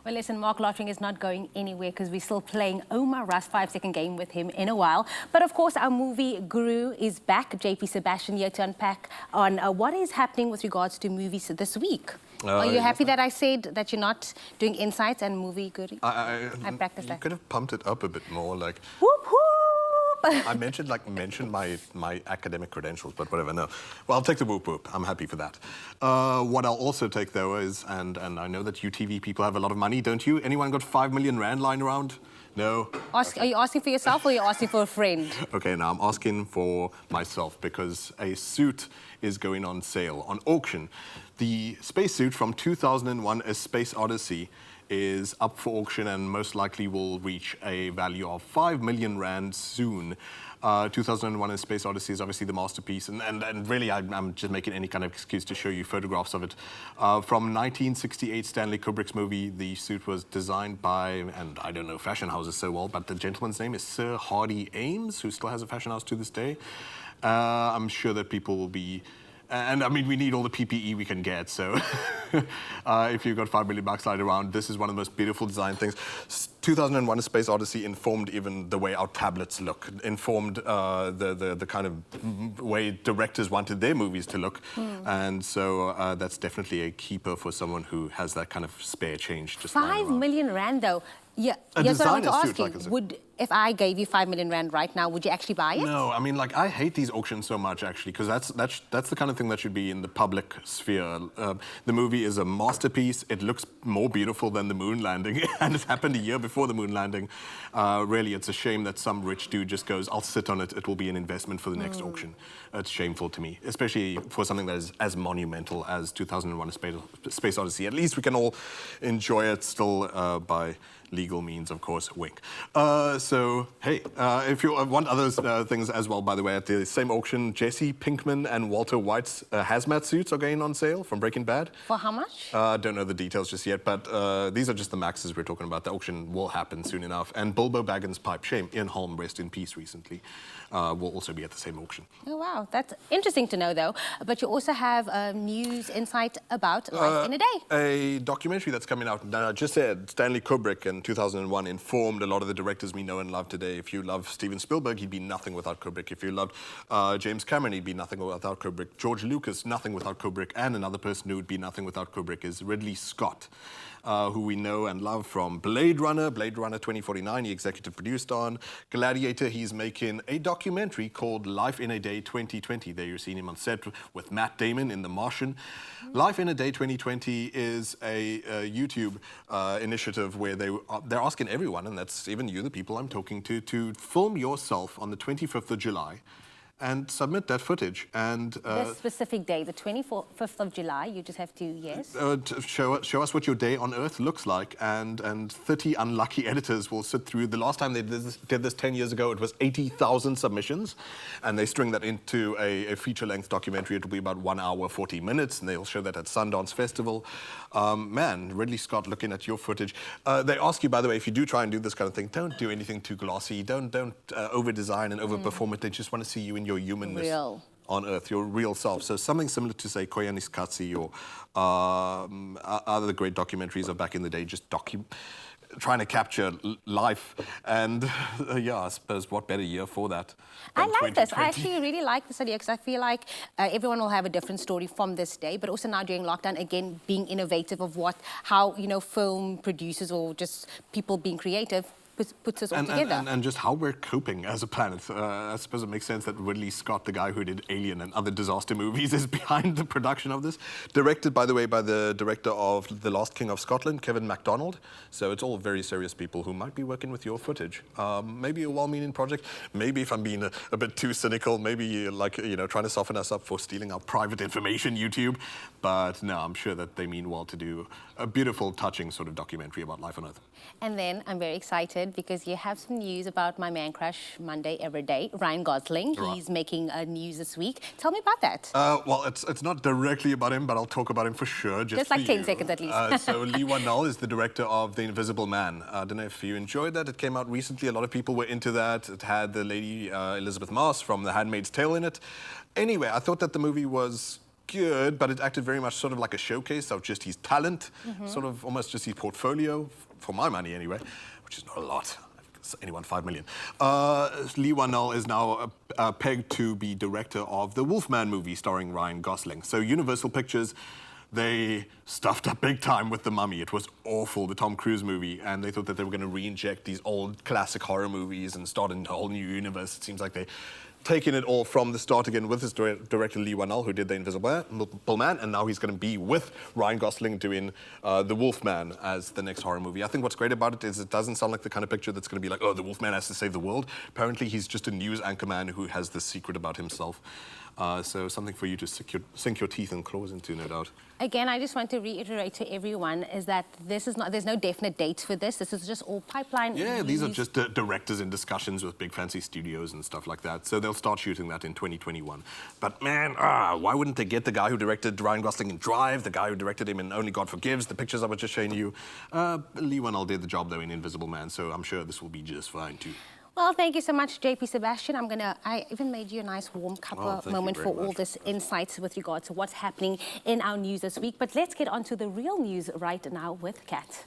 Well, listen, Mark Lottering is not going anywhere because we're still playing Omar Russ 5-second game with him in a while. But of course, our movie guru is back. JP Sebastian here to unpack on what is happening with regards to movies this week. Are you happy that I said that you're not doing insights and movie guru? I practiced that. You could have pumped it up a bit more, like. Whoop, whoop. I mentioned my academic credentials, but whatever. No, well, I'll take the whoop whoop. I'm happy for that. What I'll also take though is, and I know that you TV people have a lot of money, don't you? Anyone got 5 million rand lying around? No. Okay. Are you asking for yourself or are you asking for a friend? Okay, now I'm asking for myself because a suit is going on sale, on auction. The spacesuit from 2001: A Space Odyssey is up for auction and most likely will reach a value of 5 million rand soon. 2001: A Space Odyssey is obviously the masterpiece, and really I'm just making any kind of excuse to show you photographs of it. From 1968 Stanley Kubrick's movie, the suit was designed by, and I don't know fashion houses so well, but the gentleman's name is Sir Hardy Ames, who still has a fashion house to this day. I'm sure that people will be. And I mean, we need all the PPE we can get, so if you've got 5 million bucks lying around, this is one of the most beautiful design things. 2001: A Space Odyssey informed even the way our tablets look, informed the kind of way directors wanted their movies to look. And so that's definitely a keeper for someone who has that kind of spare change. Just 5 million rand, though. Yeah, here's what I want to ask you. If I gave you 5 million rand right now, would you actually buy it? No, I mean, like, I hate these auctions so much, actually, because that's the kind of thing that should be in the public sphere. The movie is a masterpiece. It looks more beautiful than the moon landing, and it happened a year before the moon landing. Really, it's a shame that some rich dude just goes, I'll sit on it. It will be an investment for the next auction. It's shameful to me, especially for something that is as monumental as 2001: A Space Odyssey. At least we can all enjoy it still by legal means, of course, wink. So, hey, if you want other things as well, by the way, at the same auction, Jesse Pinkman and Walter White's hazmat suits are going on sale from Breaking Bad. For how much? Don't know the details just yet, but these are just the maxes we're talking about. The auction will happen soon enough. And Bilbo Baggins' pipe, shame, Ian Holm, rest in peace recently, will also be at the same auction. Oh, wow. That's interesting to know, though. But you also have news insight about Life in a Day. A documentary that's coming out. Now, I just said Stanley Kubrick in 2001 informed a lot of the directors we know and love today. If you love Steven Spielberg, he'd be nothing without Kubrick. If you loved James Cameron, he'd be nothing without Kubrick. George Lucas, nothing without Kubrick. And another person who would be nothing without Kubrick is Ridley Scott, who we know and love from Blade Runner 2049, he executive produced on. Gladiator, he's making a documentary called Life in a Day 2020. There you're seeing him on set with Matt Damon in The Martian. Life in a Day 2020 is a YouTube initiative where they're asking everyone, and that's even you, the people I'm talking to film yourself on the 25th of July and submit that footage. And this specific day, the 25th of July, you just have to, yes? Show us what your day on Earth looks like, and 30 unlucky editors will sit through. The last time they did this 10 years ago, it was 80,000 submissions, and they string that into a feature-length documentary. It'll be about 1 hour, 40 minutes, and they'll show that at Sundance Festival. Man, Ridley Scott, looking at your footage. They ask you, by the way, if you do try and do this kind of thing, don't do anything too glossy. Don't over-design and over-perform it. They just want to see you in your humanness on Earth, your real self. So something similar to, say, Koyanis Katsi or other great documentaries of back in the day, just trying to capture life. And yeah, I suppose what better year for that? I like this. I actually really like this idea because I feel like everyone will have a different story from this day, but also now during lockdown, again, being innovative of how, you know, film producers or just people being creative puts us all together. And just how we're coping as a planet. I suppose it makes sense that Ridley Scott, the guy who did Alien and other disaster movies, is behind the production of this. Directed, by the way, by the director of The Last King of Scotland, Kevin MacDonald. So it's all very serious people who might be working with your footage. Maybe a well-meaning project. Maybe if I'm being a bit too cynical, maybe like, you know, trying to soften us up for stealing our private information, YouTube. But no, I'm sure that they mean well to do a beautiful, touching sort of documentary about life on Earth. And then I'm very excited because you have some news about my man crush, Monday every day, Ryan Gosling. Right. He's making news this week. Tell me about that. Well, it's not directly about him, but I'll talk about him for sure. Just like 10 seconds at least. So Lee Whannell is the director of The Invisible Man. I don't know if you enjoyed that. It came out recently. A lot of people were into that. It had the lady Elizabeth Moss from The Handmaid's Tale in it. Anyway, I thought that the movie was good, but it acted very much sort of like a showcase of just his talent, sort of almost just his portfolio, for my money anyway, which is not a lot. Anyone 5 million. Lee Wan-nell is now pegged to be director of the Wolfman movie starring Ryan Gosling. So Universal Pictures, they stuffed up big time with The Mummy. It was awful, the Tom Cruise movie, and they thought that they were going to re-inject these old classic horror movies and start a whole new universe. It seems like they taking it all from the start again with his director Lee Wan-nell, who did The Invisible Man, and now he's going to be with Ryan Gosling doing The Wolfman as the next horror movie. I think what's great about it is it doesn't sound like the kind of picture that's going to be like, oh, the Wolfman has to save the world. Apparently he's just a news anchorman who has this secret about himself. So something for you to sink your teeth and claws into, no doubt. Again, I just want to reiterate to everyone is that this is not, there's no definite date for this. This is just all pipeline. Yeah, these are just directors in discussions with big fancy studios and stuff like that. So they'll start shooting that in 2021. But man, why wouldn't they get the guy who directed Ryan Gosling in Drive, the guy who directed him in Only God Forgives, the pictures I was just showing you? Lee Wan-nell did the job though in Invisible Man, so I'm sure this will be just fine too. Well, thank you so much, JP Sebastian. I even made you a nice warm cup moment for all this insights with regard to what's happening in our news this week. But let's get on to the real news right now with Kat.